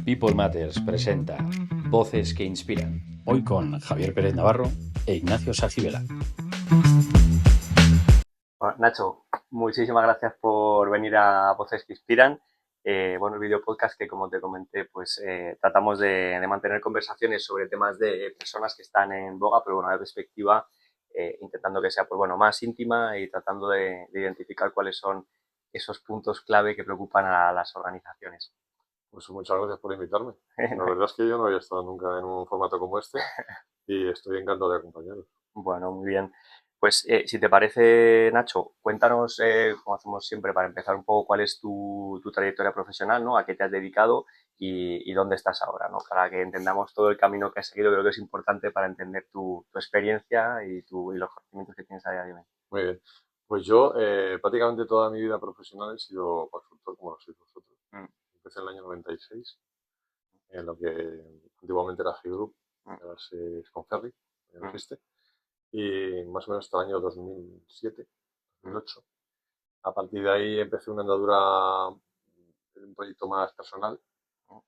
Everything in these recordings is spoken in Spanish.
People Matters presenta Voces que Inspiran. Hoy con Javier Pérez Navarro e Ignacio Sajibela. Bueno, Nacho, muchísimas gracias por venir a Voces que Inspiran. El video podcast que, como te comenté, pues tratamos de mantener conversaciones sobre temas de personas que están en boga, pero bueno, de perspectiva, intentando que sea pues, más íntima y tratando de identificar cuáles son esos puntos clave que preocupan a las organizaciones. Pues muchas gracias por invitarme. La verdad es que yo no había estado nunca en un formato como este y estoy encantado de acompañaros. Bueno, muy bien. Pues si te parece, Nacho, cuéntanos, como hacemos siempre, para empezar un poco cuál es tu trayectoria profesional, ¿no? A qué te has dedicado y dónde estás ahora, ¿no? Para que entendamos todo el camino que has seguido, creo que es importante para entender tu experiencia y los conocimientos que tienes a día de hoy. Muy bien. Pues yo prácticamente toda mi vida profesional he sido consultor como lo sois vosotros. Empecé en el año 96 en lo que antiguamente era G-Group, ahora es Conferri, ya no existe, y más o menos hasta el año 2007, 2008. A partir de ahí empecé una andadura, un proyecto más personal,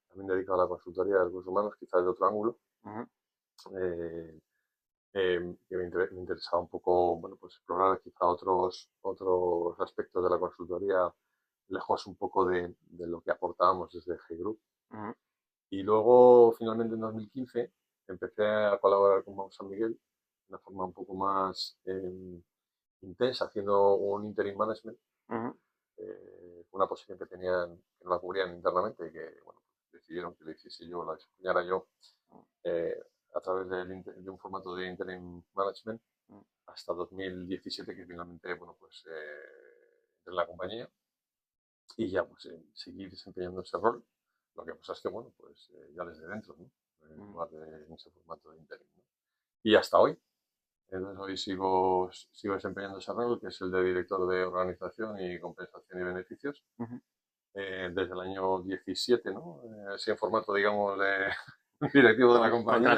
también dedicado a la consultoría de recursos humanos, quizás de otro ángulo. Eh, que me interesaba un poco, bueno, pues explorar quizá otros aspectos de la consultoría, lejos un poco de lo que aportábamos desde G-Group. Y luego, finalmente, en 2015, empecé a colaborar con Banco San Miguel de una forma un poco más intensa, haciendo un interim management, una posición que tenían, que no la cubrían internamente y que, bueno, decidieron que lo hiciese yo, la desempeñara yo, a través de un formato de interim management hasta 2017, que finalmente, bueno, pues entré en la compañía y ya pues seguí desempeñando ese rol. Lo que pasa es que, bueno, pues ya desde dentro, ¿no? En lugar de en ese formato de interim, ¿no? Y hasta hoy. Entonces hoy sigo desempeñando ese rol, que es el de director de organización y compensación y beneficios, desde el año 17, ¿no? Así en formato, digamos, de directivo de la compañía.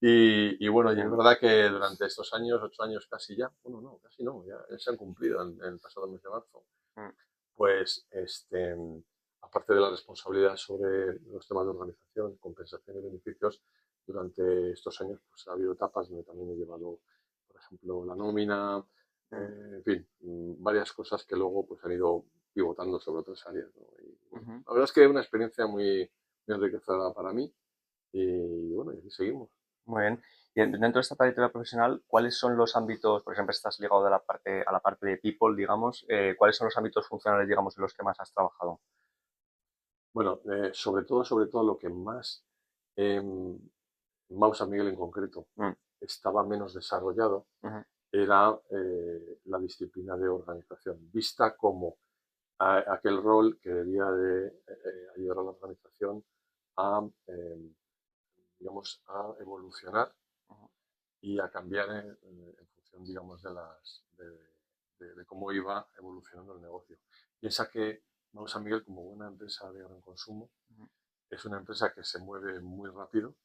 Y bueno, y es verdad que durante estos años, 8 años casi ya, bueno, no, casi no, ya se han cumplido en el pasado mes de marzo, pues aparte de la responsabilidad sobre los temas de organización, compensación y beneficios, durante estos años pues ha habido etapas donde también he llevado, por ejemplo, la nómina, en fin, varias cosas que luego pues han ido pivotando sobre otras áreas, ¿no? Y, la verdad es que es una experiencia muy, muy enriquecedora para mí y bueno, y aquí seguimos. Muy bien. Y dentro de esta trayectoria profesional, ¿cuáles son los ámbitos, por ejemplo, estás ligado a la parte de people, digamos, cuáles son los ámbitos funcionales, digamos, en los que más has trabajado? Bueno, sobre todo lo que más Mau San Miguel en concreto estaba menos desarrollado era la disciplina de organización, vista como aquel rol que debía de ayudar a la organización a, digamos, a evolucionar y a cambiar en función, digamos, de cómo iba evolucionando el negocio. Piensa que Mau San Miguel, como buena empresa de gran consumo, es una empresa que se mueve muy rápido.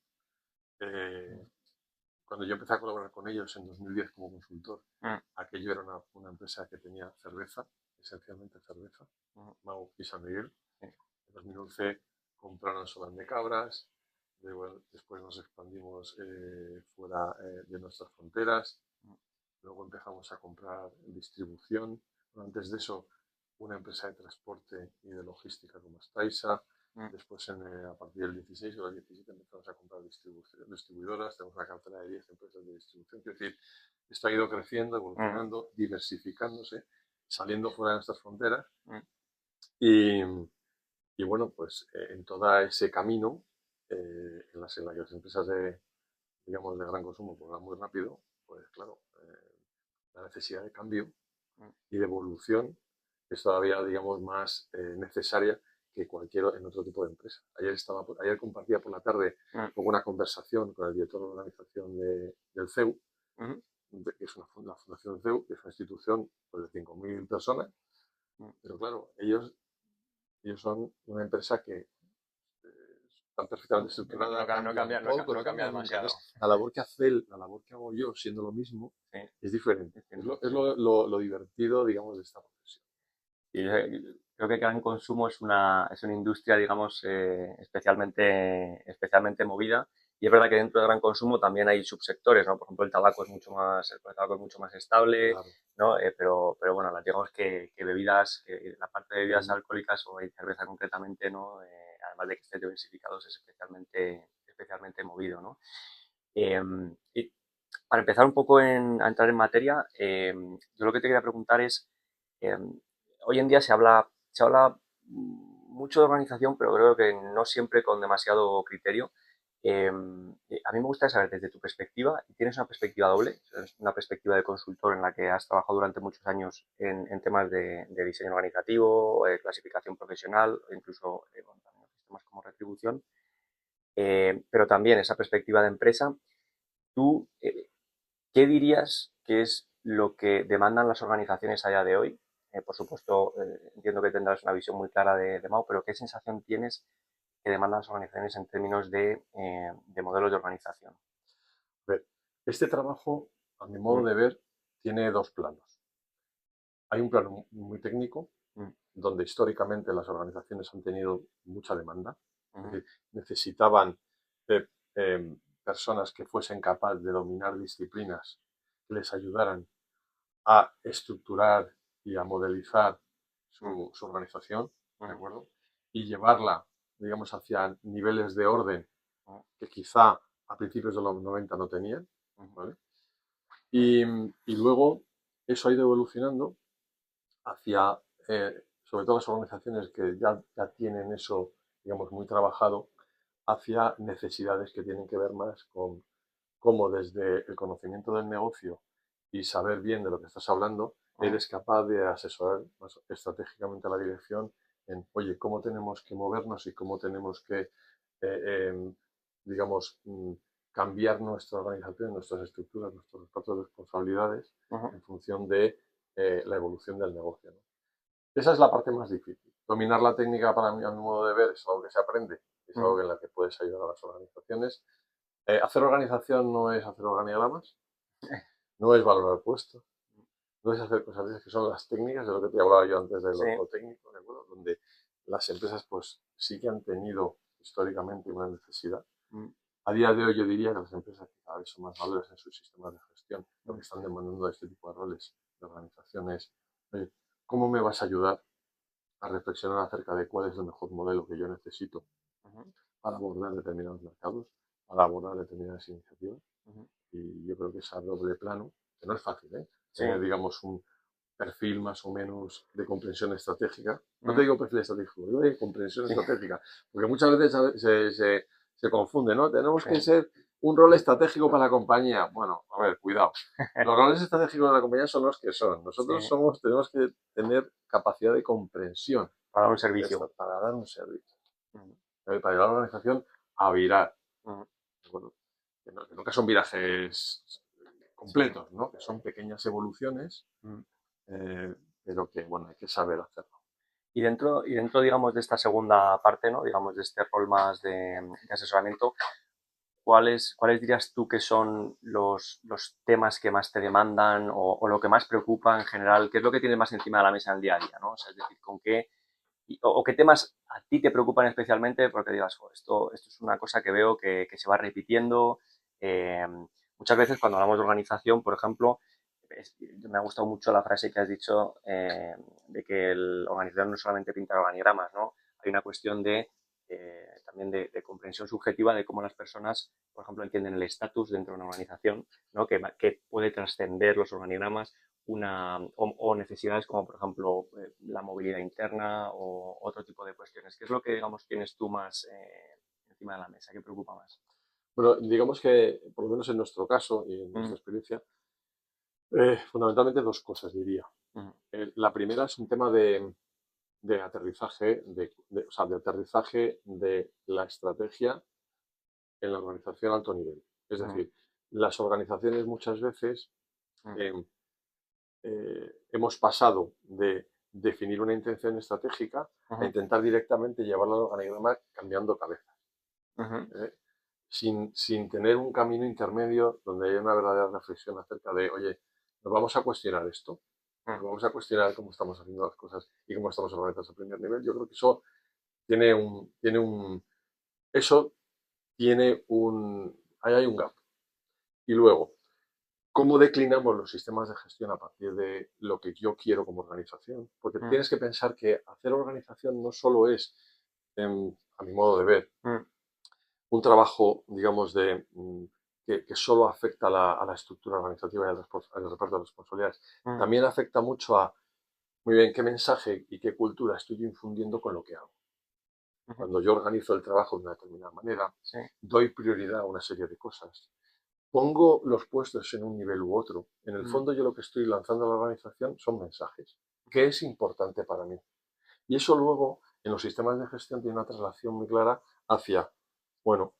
Cuando yo empecé a colaborar con ellos en 2010 como consultor, aquello era una empresa que tenía cerveza, esencialmente cerveza, Mau y San Miguel. En 2011 compraron Solar de Cabras, después nos expandimos fuera de nuestras fronteras, luego empezamos a comprar distribución, antes de eso una empresa de transporte y de logística como Staisa. Después, a partir del 16 o del 17, empezamos a comprar distribuidoras. Tenemos una cartera de 10 empresas de distribución. Es decir, esto ha ido creciendo, evolucionando, diversificándose, saliendo fuera de nuestras fronteras. Y bueno, pues en todo ese camino, en las que las empresas digamos, de gran consumo pues, van muy rápido, pues claro, la necesidad de cambio y de evolución es todavía, digamos, más necesaria que cualquier en otro tipo de empresa. Ayer compartía por la tarde una conversación con el director de organización del CEU, que es la Fundación CEU, que es una institución pues, de 5.000 personas, pero claro, ellos son una empresa que están perfectamente estructurada. No cambia demasiado. La labor que hago yo, siendo lo mismo, es diferente. Es lo divertido, digamos, de esta profesión. Y creo que gran consumo es una industria, digamos, especialmente movida. Y es verdad que dentro de gran consumo también hay subsectores, ¿no? Por ejemplo, el tabaco es mucho más estable, Claro. ¿no? Pero bueno, digamos que bebidas, la parte de bebidas alcohólicas o de cerveza concretamente, ¿no? Además de que esté diversificados, es especialmente movido, ¿no? Y para empezar un poco a entrar en materia, yo lo que te quería preguntar es, eh, hoy en día se habla mucho de organización, pero creo que no siempre con demasiado criterio. A mí me gustaría saber desde tu perspectiva, y tienes una perspectiva doble, una perspectiva de consultor en la que has trabajado durante muchos años en temas de diseño organizativo, clasificación profesional, o incluso bueno, también temas como retribución, pero también esa perspectiva de empresa. ¿Tú qué dirías que es lo que demandan las organizaciones a día de hoy? Por supuesto, entiendo que tendrás una visión muy clara de Mao, pero ¿qué sensación tienes que demandan las organizaciones en términos de modelos de organización? A ver, este trabajo, a mi modo de ver, tiene dos planos. Hay un plano muy técnico, Mm, donde históricamente las organizaciones han tenido mucha demanda. Es ujú, decir, necesitaban eh, personas que fuesen capaces de dominar disciplinas que les ayudaran a estructurar y a modelizar mm, su organización, ¿de ujú, acuerdo? Y llevarla, digamos, hacia niveles de orden ujú, que quizá a principios de los 90 no tenían, ujú, ¿vale? Y luego eso ha ido evolucionando hacia, sobre todo las organizaciones que ya tienen eso, digamos, muy trabajado, hacia necesidades que tienen que ver más con cómo desde el conocimiento del negocio y saber bien de lo que estás hablando, ujú, eres capaz de asesorar más estratégicamente a la dirección en, oye, cómo tenemos que movernos y cómo tenemos que, digamos, cambiar nuestra organización, nuestras estructuras, nuestros repartos de responsabilidades ujú, en función de la evolución del negocio, ¿no? Esa es la parte más difícil. Dominar la técnica, para mí, a mi modo de ver, es algo que se aprende, es ujú, algo en la que puedes ayudar a las organizaciones. Hacer organización no es hacer organigramas, no es valorar puestos, no es hacer cosas que son las técnicas, de lo que te hablaba yo antes de sí, lo técnico, ¿de acuerdo? Donde las empresas pues sí que han tenido históricamente una necesidad. mm, A día de hoy yo diría que las empresas cada vez son más maduras en sus sistemas de gestión. Lo que mm, están demandando de este tipo de roles de organizaciones, oye, ¿cómo me vas a ayudar a reflexionar acerca de cuál es el mejor modelo que yo necesito ujú, para abordar determinados mercados, para abordar determinadas iniciativas? ujú, Y yo creo que ese doble plano, que no es fácil, ¿eh? sí, Tener, digamos, un perfil más o menos de comprensión estratégica. No te ujú, digo perfil estratégico, digo de comprensión sí, estratégica, porque muchas veces se confunde, ¿no? Tenemos sí, que ser un rol estratégico para la compañía. Bueno, a ver, cuidado. Los roles estratégicos de la compañía son los que son. sí, Nosotros tenemos que tener capacidad de comprensión para un servicio. para dar un servicio, Ujú, para llevar a la organización a virar. ujú, Bueno, que nunca son virajes sí, completos, ¿no? Que son pequeñas evoluciones, mm. eh, pero que, bueno, hay que saber hacerlo. Y dentro, digamos, de esta segunda parte, ¿no? Digamos, de este rol más de asesoramiento, ¿cuáles dirías tú que son los temas que más te demandan o lo que más preocupa en general? ¿Qué es lo que tienes más encima de la mesa en el día a día, ¿no? O sea, es decir, ¿con qué o qué temas a ti te preocupan especialmente porque digas, "Jo, esto es una cosa que veo que se va repitiendo"? eh, Muchas veces cuando hablamos de organización, por ejemplo, me ha gustado mucho la frase que has dicho de que el organizador no es solamente pintar organigramas, ¿no? Hay una cuestión también de comprensión subjetiva de cómo las personas, por ejemplo, entienden el estatus dentro de una organización, ¿no? Que puede trascender los organigramas o necesidades como, por ejemplo, la movilidad interna o otro tipo de cuestiones. ¿Qué es lo que, digamos, tienes tú más encima de la mesa? ¿Qué preocupa más? Bueno, digamos que, por lo menos en nuestro caso y en Mm, nuestra experiencia, fundamentalmente dos cosas diría. mm, La primera es un tema de aterrizaje, o sea, de aterrizaje de la estrategia en la organización a alto nivel. Es mm, decir, las organizaciones muchas veces mm, eh, hemos pasado de definir una intención estratégica a ujú, intentar directamente llevarlo al organigrama cambiando cabezas, ujú, ¿eh? Sin tener un camino intermedio donde haya una verdadera reflexión acerca de, oye, nos vamos a cuestionar esto. Vamos a cuestionar cómo estamos haciendo las cosas y cómo estamos organizados a primer nivel. Yo creo que eso tiene ahí hay un gap. Y luego, ¿cómo declinamos los sistemas de gestión a partir de lo que yo quiero como organización? Porque tienes que pensar que hacer organización no solo es, a mi modo de ver, un trabajo, digamos, que solo afecta a la estructura organizativa y al reparto de responsabilidades. También afecta mucho a, muy bien, qué mensaje y qué cultura estoy infundiendo con lo que hago. Cuando yo organizo el trabajo de una determinada manera, doy prioridad a una serie de cosas, pongo los puestos en un nivel u otro. En el fondo yo lo que estoy lanzando a la organización son mensajes. ¿Qué es importante para mí? Y eso luego en los sistemas de gestión tiene una traslación muy clara hacia, bueno,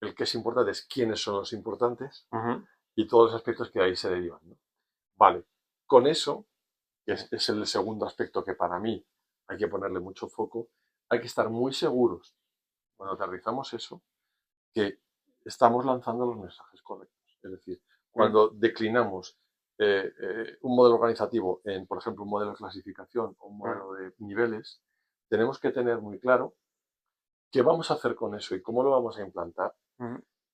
el que es importante es quiénes son los importantes y todos los aspectos que de ahí se derivan, ¿no? Vale, con eso, que es el segundo aspecto que para mí hay que ponerle mucho foco, hay que estar muy seguros cuando aterrizamos eso, que estamos lanzando los mensajes correctos. Es decir, cuando declinamos un modelo organizativo en, por ejemplo, un modelo de clasificación o un modelo de niveles, tenemos que tener muy claro qué vamos a hacer con eso y cómo lo vamos a implantar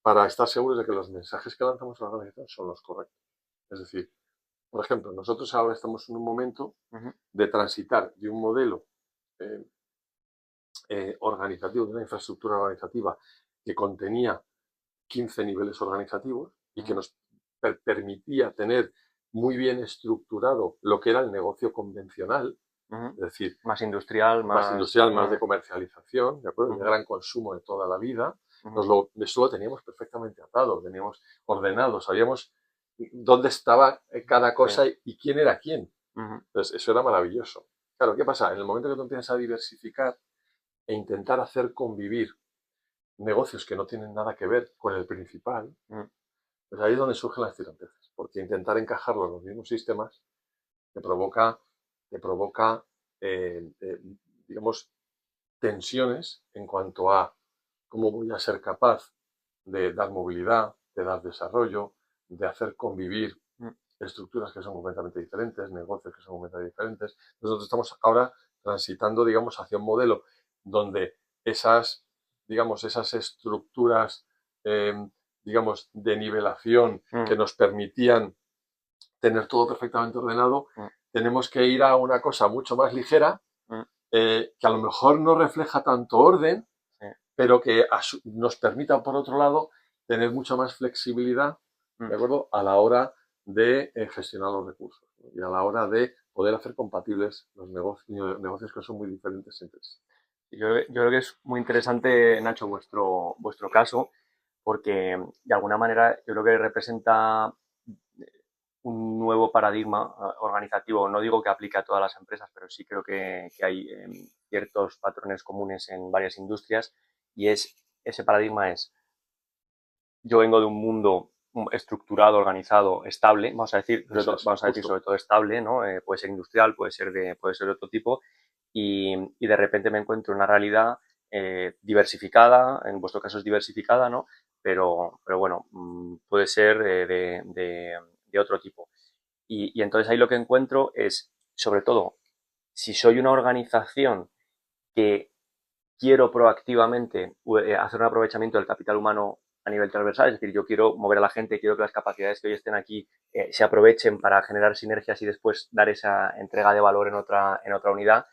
para estar seguros de que los mensajes que lanzamos a la organización son los correctos. Es decir, por ejemplo, nosotros ahora estamos en un momento de transitar de un modelo organizativo, de una infraestructura organizativa que contenía 15 niveles organizativos y que nos permitía tener muy bien estructurado lo que era el negocio convencional, es decir, más industrial, más de comercialización, ¿de acuerdo? De gran consumo de toda la vida. Eso lo teníamos perfectamente atado, teníamos ordenado, sabíamos dónde estaba cada cosa y quién era quién. Entonces, eso era maravilloso. Claro, ¿qué pasa? En el momento que tú empiezas a diversificar e intentar hacer convivir negocios que no tienen nada que ver con el principal, pues ahí es donde surgen las tiranteces, porque intentar encajarlo en los mismos sistemas te provoca digamos, tensiones en cuanto a cómo voy a ser capaz de dar movilidad, de dar desarrollo, de hacer convivir estructuras que son completamente diferentes, negocios que son completamente diferentes. Nosotros estamos ahora transitando, digamos, hacia un modelo donde esas estructuras, digamos, de nivelación que nos permitían tener todo perfectamente ordenado, tenemos que ir a una cosa mucho más ligera, que a lo mejor no refleja tanto orden, pero que nos permita, por otro lado, tener mucha más flexibilidad, ¿de acuerdo?, a la hora de gestionar los recursos, ¿no? Y a la hora de poder hacer compatibles los negocios que son muy diferentes entre sí. Yo creo que es muy interesante, Nacho, vuestro caso, porque de alguna manera yo creo que representa un nuevo paradigma organizativo. No digo que aplique a todas las empresas, pero sí creo que hay ciertos patrones comunes en varias industrias y ese paradigma es: yo vengo de un mundo estructurado, organizado, estable, vamos a decir sobre todo estable, ¿no? Puede ser industrial, puede ser de otro tipo, y de repente me encuentro en una realidad diversificada, en vuestro caso es diversificada, ¿no? Pero bueno, puede ser de otro tipo. Y entonces ahí lo que encuentro es, sobre todo, si soy una organización que quiero proactivamente hacer un aprovechamiento del capital humano a nivel transversal, es decir, yo quiero mover a la gente, quiero que las capacidades que hoy estén aquí se aprovechen para generar sinergias y después dar esa entrega de valor en otra unidad,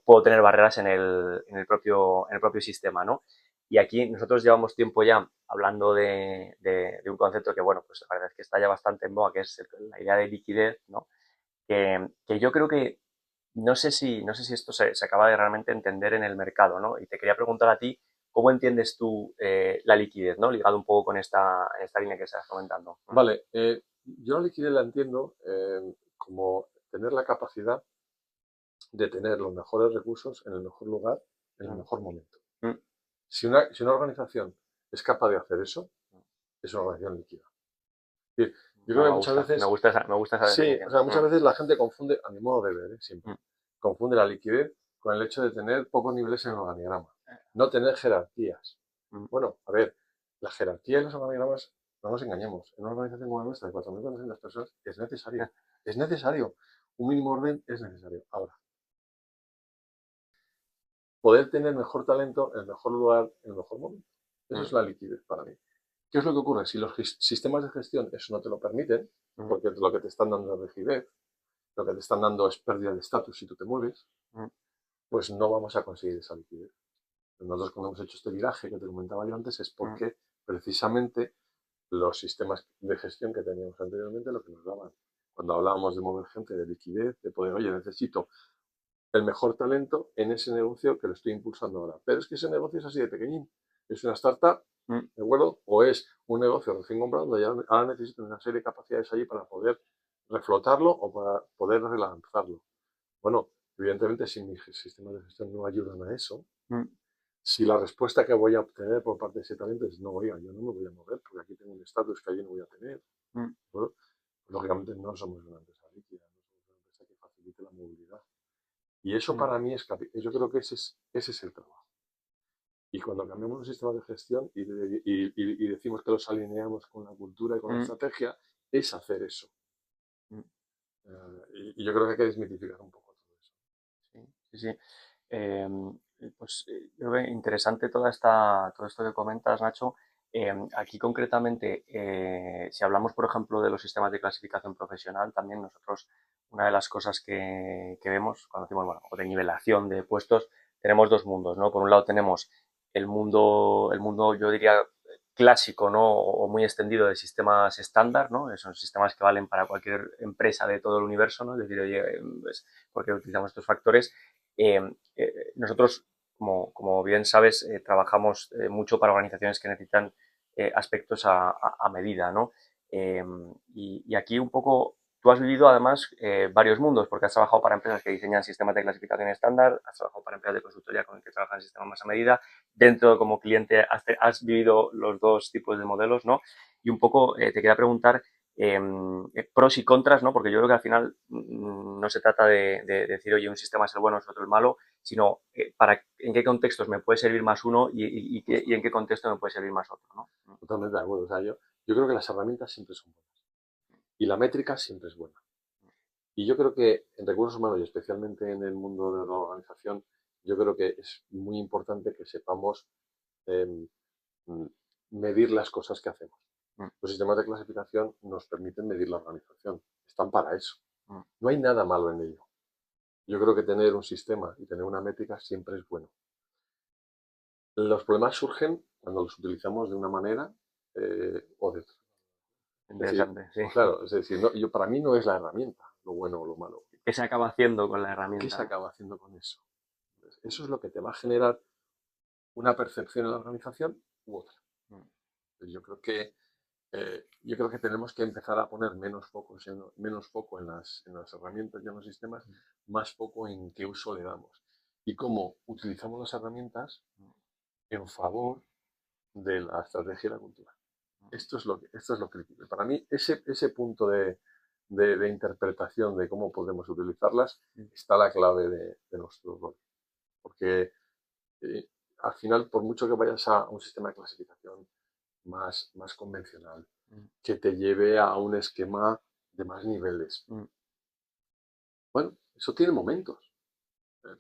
puedo tener barreras en el propio sistema, ¿no? Y aquí nosotros llevamos tiempo ya hablando de un concepto que, bueno, pues la verdad es que está ya bastante en boga, que es la idea de liquidez, ¿no? Que yo creo que no sé si esto se acaba de realmente entender en el mercado, ¿no? Y te quería preguntar a ti, ¿cómo entiendes tú la liquidez, ¿no? Ligado un poco con esta línea que estás comentando. Vale, yo la liquidez la entiendo como tener la capacidad de tener los mejores recursos en el mejor lugar, en el mejor momento. Si una organización es capaz de hacer eso, es una organización líquida. Yo creo que muchas veces... Me gusta esa sí, definición. o sea, muchas veces la gente confunde, a mi modo de ver, siempre, confunde la liquidez con el hecho de tener pocos niveles en el organigrama, no tener jerarquías. Bueno, a ver, la jerarquía en los organigramas, no nos engañemos, en una organización como la nuestra de 4.400 personas es necesaria. Es necesario. Un mínimo orden es necesario. Ahora, poder tener mejor talento en el mejor lugar, en el mejor momento. Eso es la liquidez para mí. ¿Qué es lo que ocurre? Si los sistemas de gestión eso no te lo permiten, porque lo que te están dando es rigidez, lo que te están dando es pérdida de estatus si tú te mueves, pues no vamos a conseguir esa liquidez. Nosotros cuando hemos hecho este viraje que te comentaba yo antes es porque precisamente los sistemas de gestión que teníamos anteriormente lo que nos daban. Cuando hablábamos de mover gente, de liquidez, de poder, oye, necesito el mejor talento en ese negocio que lo estoy impulsando ahora. Pero es que ese negocio es así de pequeñín. Es una startup, ¿de acuerdo? O es un negocio recién comprado donde ahora necesito una serie de capacidades allí para poder reflotarlo o para poder relanzarlo. Bueno, evidentemente si mis sistemas de gestión no ayudan a eso, si la respuesta que voy a obtener por parte de ese talento es no, oiga, yo no me voy a mover porque aquí tengo un estatus que allí no voy a tener, bueno, pues, lógicamente no somos una empresa líquida, no somos una empresa que facilite la movilidad. Y eso para mí yo creo que ese es el trabajo. Y cuando cambiamos los sistemas de gestión y decimos que los alineamos con la cultura y con la estrategia, es hacer eso. Y yo creo que hay que desmitificar un poco todo eso. Sí, sí. Pues yo creo interesante todo esto que comentas, Nacho. Aquí concretamente, si hablamos, por ejemplo, de los sistemas de clasificación profesional, también nosotros, una de las cosas que vemos cuando decimos, bueno, o de nivelación de puestos, tenemos dos mundos, ¿no? Por un lado tenemos el mundo, yo diría, clásico, ¿no? O muy extendido de sistemas estándar, ¿no? Son sistemas que valen para cualquier empresa de todo el universo, ¿no? Es decir, oye, pues, porque utilizamos estos factores. Nosotros, como bien sabes, trabajamos mucho para organizaciones que necesitan aspectos a medida, ¿no? Y aquí un poco, tú has vivido además varios mundos, porque has trabajado para empresas que diseñan sistemas de clasificación estándar, has trabajado para empresas de consultoría con el que trabajan sistemas más a medida, dentro como cliente has vivido los dos tipos de modelos, ¿no? Y un poco te quería preguntar pros y contras, ¿no? Porque yo creo que al final no se trata de decir, oye, un sistema es el bueno, es otro el malo, sino en qué contextos me puede servir más uno y en qué contexto me puede servir más otro, ¿no? Totalmente de acuerdo. O sea, yo creo que las herramientas siempre son buenas y la métrica siempre es buena. Y yo creo que en recursos humanos y especialmente en el mundo de la organización, yo creo que es muy importante que sepamos eh, medir las cosas que hacemos. Los sistemas de clasificación nos permiten medir la organización. Están para eso. No hay nada malo en ello. Yo creo que tener un sistema y tener una métrica siempre es bueno. Los problemas surgen cuando los utilizamos de una manera o de otra. Interesante, Es decir, sí. claro, es decir, para mí no es la herramienta lo bueno o lo malo. ¿Qué se acaba haciendo con la herramienta? ¿Qué se acaba haciendo con eso? Entonces, eso es lo que te va a generar una percepción en la organización u otra. Entonces, yo creo que tenemos que empezar a poner menos foco en las herramientas y en los sistemas, más foco en qué uso le damos y cómo utilizamos las herramientas en favor de la estrategia y la cultura. Esto es lo crítico. Para mí, ese punto de interpretación de cómo podemos utilizarlas está la clave de nuestro rol. Porque al final, por mucho que vayas a un sistema de clasificación más convencional, que te lleve a un esquema de más niveles, bueno, eso tiene momentos.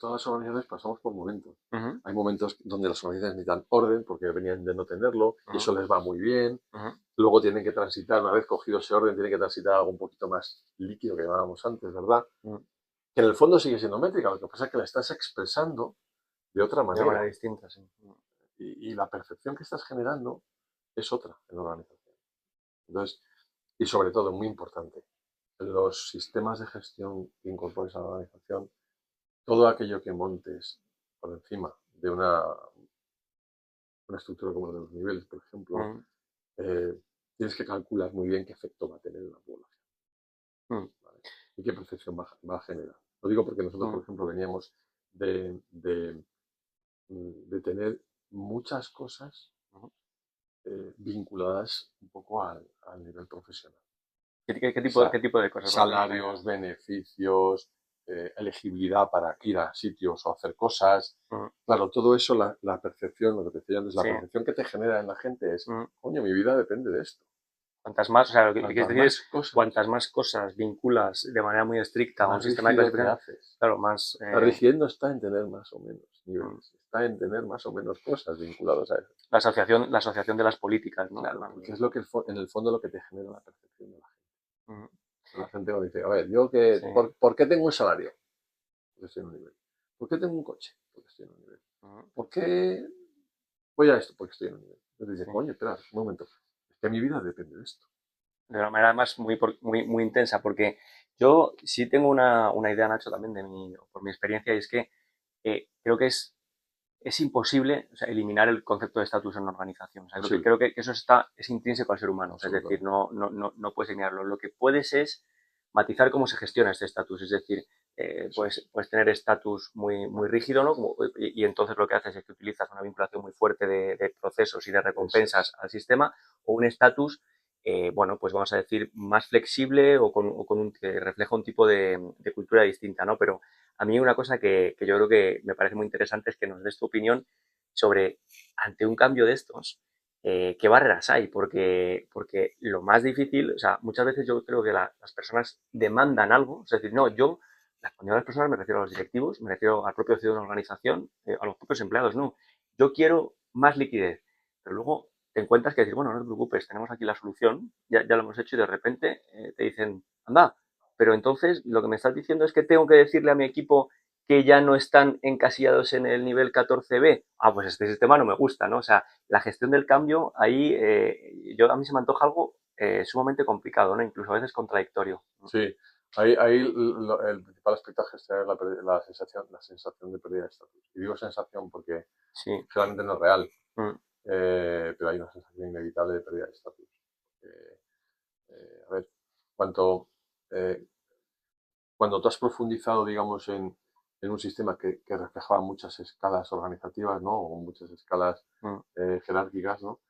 Todas las organizaciones pasamos por momentos. Hay momentos donde las organizaciones necesitan orden porque venían de no tenerlo y eso les va muy bien. Luego tienen que transitar, una vez cogido ese orden, tienen que transitar algo un poquito más líquido que llamábamos antes, ¿verdad? Que en el fondo sigue siendo métrica, lo que pasa es que la estás expresando de otra manera. De manera distinta, sí. Y la percepción que estás generando es otra en la organización. Entonces, y sobre todo, muy importante, los sistemas de gestión que incorpores a la organización, todo aquello que montes por encima de una estructura como la de los niveles, por ejemplo, tienes que calcular muy bien qué efecto va a tener en la población. ¿Vale? Y qué percepción va a generar. Lo digo porque nosotros, por ejemplo, veníamos de tener muchas cosas vinculadas un poco al nivel profesional. ¿Qué tipo de cosas? Salarios, beneficios, elegibilidad para ir a sitios o hacer cosas. Claro, todo eso, la percepción, lo que te decía antes, la percepción que te genera en la gente es, coño, mi vida depende de esto. Cuantas más, o sea, lo que quieres Cuantas decir es, más cosas, cuantas más cosas vinculas de manera muy estricta a un más sistema de rígido te clasificación, haces. claro, más... La rigidez no está en tener más o menos niveles, está en tener más o menos cosas vinculadas a eso. la asociación de las políticas, ¿no? Claro, porque es lo que en el fondo lo que te genera la percepción de la gente. Ujú. La gente cuando dice, a ver, yo que, Sí. ¿por qué tengo un salario? Porque estoy en un nivel. ¿Por qué tengo un coche? Porque estoy en un nivel. Ujú. ¿Por qué voy a esto? Porque estoy en un nivel. Entonces dice, Sí. coño, espera, un momento. Es que mi vida depende de esto. De una manera además muy intensa, porque yo sí tengo una idea, Nacho, también por mi experiencia, y es que creo que es imposible, o sea, eliminar el concepto de estatus en una organización. O sea, Posible. creo que eso es intrínseco al ser humano. O sea, es decir, no puedes eliminarlo. Lo que puedes es matizar cómo se gestiona este estatus. Es decir, puedes tener estatus muy rígido, ¿no? Y entonces lo que haces es que utilizas una vinculación muy fuerte de procesos y de recompensas al sistema, o un estatus, bueno, pues vamos a decir, más flexible que refleja un tipo de cultura distinta, ¿no? Pero a mí una cosa que yo creo que me parece muy interesante es que nos des tu opinión sobre, ante un cambio de estos, qué barreras hay, porque lo más difícil, o sea, muchas veces yo creo que las personas demandan algo, es decir, no, cuando a las personas me refiero a los directivos, me refiero al propio CEO de una organización, a los propios empleados, no, yo quiero más liquidez, pero luego te encuentras que decir, bueno, no te preocupes, tenemos aquí la solución, ya lo hemos hecho y de repente te dicen, anda, pero entonces lo que me estás diciendo es que tengo que decirle a mi equipo que ya no están encasillados en el nivel 14B. Ah, pues este sistema no me gusta, ¿no? O sea, la gestión del cambio, ahí a mí se me antoja algo sumamente complicado, ¿no? Incluso a veces contradictorio. Sí, ahí el principal aspecto a gestionar es la sensación de pérdida de estatus. Y digo sensación porque Sí. realmente no es real, Mm. pero hay una sensación inevitable de pérdida de estatus. A ver, cuanto, eh, cuando tú has profundizado, digamos, en un sistema que reflejaba muchas escalas organizativas, ¿no? O muchas escalas Mm. jerárquicas, ¿no?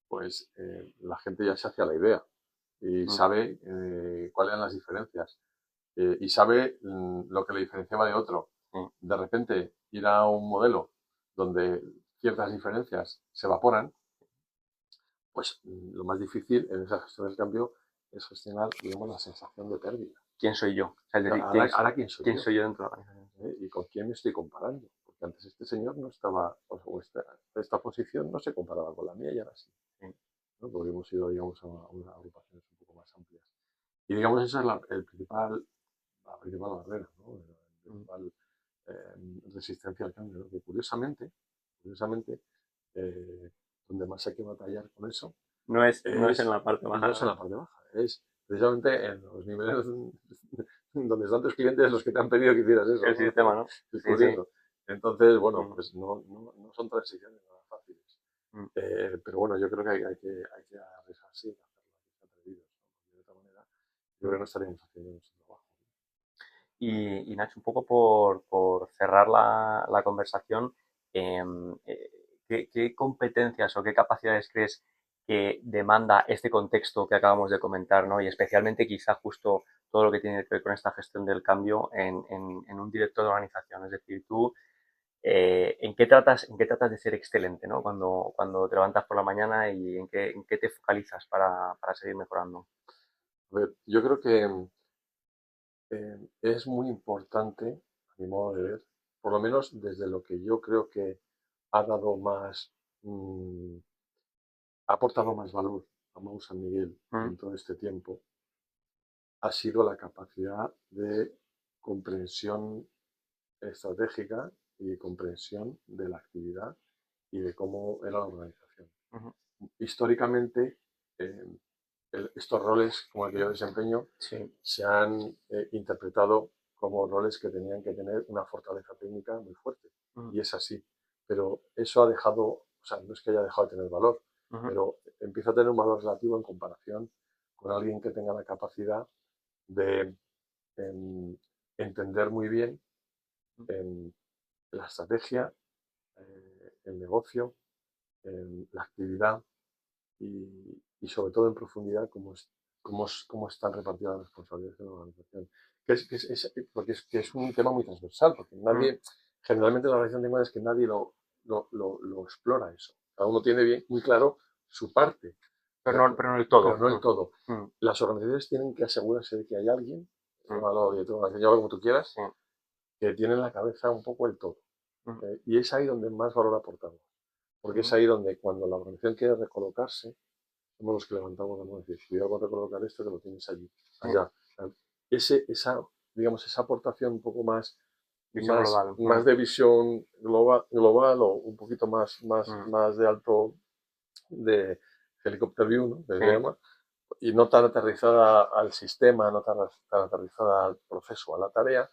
Pues la gente ya se hacía la idea y Mm. sabe cuáles eran las diferencias y sabe lo que le diferenciaba de otro. Mm. De repente ir a un modelo donde ciertas diferencias se evaporan, pues lo más difícil en esa gestión del cambio es gestionar, digamos, la sensación de pérdida. ¿Quién soy yo? O sea, es decir, Ahora ¿quién soy ¿quién yo? soy yo dentro de la organización? ¿Y con quién me estoy comparando? Porque antes este señor no estaba, o esta posición no se comparaba con la mía y ahora sí. Sí. ¿No? Porque hemos ido, digamos, a unas agrupaciones un poco más amplias. Y digamos, esa es la principal barrera, ¿no? La principal resistencia al cambio, ¿no? Que curiosamente, donde más hay que batallar con eso No es en la parte no baja, es en ¿no? la parte baja, es precisamente en los niveles donde están tus clientes los que te han pedido que hicieras eso, El ¿no? sistema, ¿no? Es Sí, sí. curioso. Entonces, bueno, Mm. pues no son transiciones nada fáciles. Mm. Pero bueno, yo creo que hay que arriesgarse y hacerlo atrevidos, ¿no? De otra manera, yo creo que no estaríamos haciendo nuestro trabajo. Y Nacho, un poco por cerrar la conversación, ¿qué competencias o qué capacidades crees que demanda este contexto que acabamos de comentar, ¿no? Y especialmente quizá justo todo lo que tiene que ver con esta gestión del cambio en un director de organización. Es decir, tú, ¿en qué tratas de ser excelente, ¿no? Cuando te levantas por la mañana y en qué te focalizas para seguir mejorando. A ver, yo creo que es muy importante, a mi modo de ver, por lo menos desde lo que yo creo que ha dado más, mm, ha aportado más valor a Mau San Miguel Mm. en todo este tiempo, ha sido la capacidad de comprensión estratégica y comprensión de la actividad y de cómo era la organización. Ujú. Históricamente, eh, estos roles como el que yo desempeño Sí. se han interpretado como roles que tenían que tener una fortaleza técnica muy fuerte. Mm. Y es así. Pero eso ha dejado, o sea, no es que haya dejado de tener valor, Ujú. pero empieza a tener un valor relativo en comparación con alguien que tenga la capacidad de entender muy bien en la estrategia, el negocio, la actividad y sobre todo en profundidad cómo están repartidas las responsabilidades en la organización. Porque es un tema muy transversal, porque Mm. generalmente en la organización de es que nadie lo explora eso. Cada uno tiene muy claro su parte, Pero no el todo. Pero no el todo. Mm. Las organizaciones tienen que asegurarse de que hay alguien, llámalo como tú quieras, Sí. que tiene en la cabeza un poco el todo. Mm. Y es ahí donde más valor aportamos. Porque es ahí donde cuando la organización quiere recolocarse, somos los que levantamos la mano y decimos, cuidado con recolocar esto que lo tienes allí, allá. Esa aportación un poco más, Visión global. más de visión global o un poquito más de alto, de helicopter view, ¿no? Que se llama, y no tan aterrizada al sistema, no tan aterrizada al proceso, a la tarea,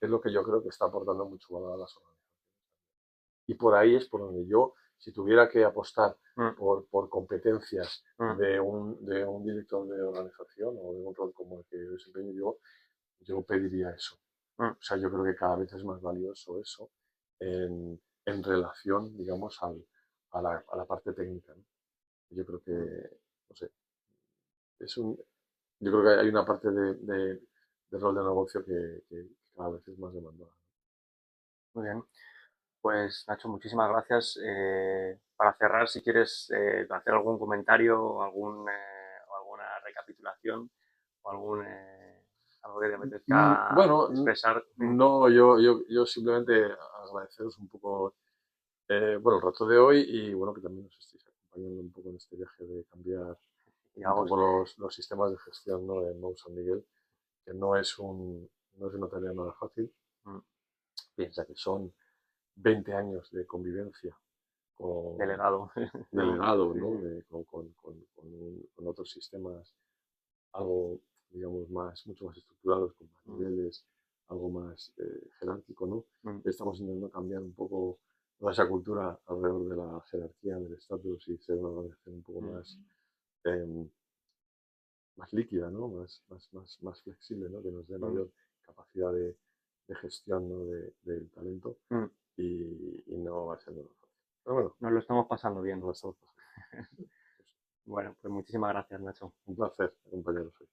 es lo que yo creo que está aportando mucho valor a las organizaciones. Y por ahí es por donde yo, si tuviera que apostar por competencias de un director de organización o de un rol como el que desempeño yo pediría eso. O sea, yo creo que cada vez es más valioso eso en relación, digamos, a la parte técnica, ¿no? Yo creo que, no sé, yo creo que hay una parte de rol de negocio que cada vez es más demandada. Muy bien. Pues Nacho, muchísimas gracias. Para cerrar, si quieres hacer algún comentario, alguna recapitulación o algo que te apetezca expresar. No, yo simplemente agradeceros un poco el rato de hoy y bueno, que también nos estéis acompañando un poco en este viaje de cambiar un poco los sistemas de gestión, ¿no? De Mou San Miguel, que no es una tarea nada fácil. Piensa que son 20 años de convivencia con delegado, ¿no? Con otros sistemas algo, digamos, mucho más estructurados, con más niveles, algo más jerárquico, ¿no? Estamos intentando cambiar un poco toda esa cultura alrededor de la jerarquía, del estatus y ser una organización un poco más líquida, ¿no? Más flexible, ¿no? Que nos dé mayor capacidad de gestión, ¿no? del talento y no va a ser nada fácil. Pero bueno, nos lo estamos pasando bien. nos lo estamos pasando. Bueno, pues muchísimas gracias, Nacho. Un placer acompañaros hoy.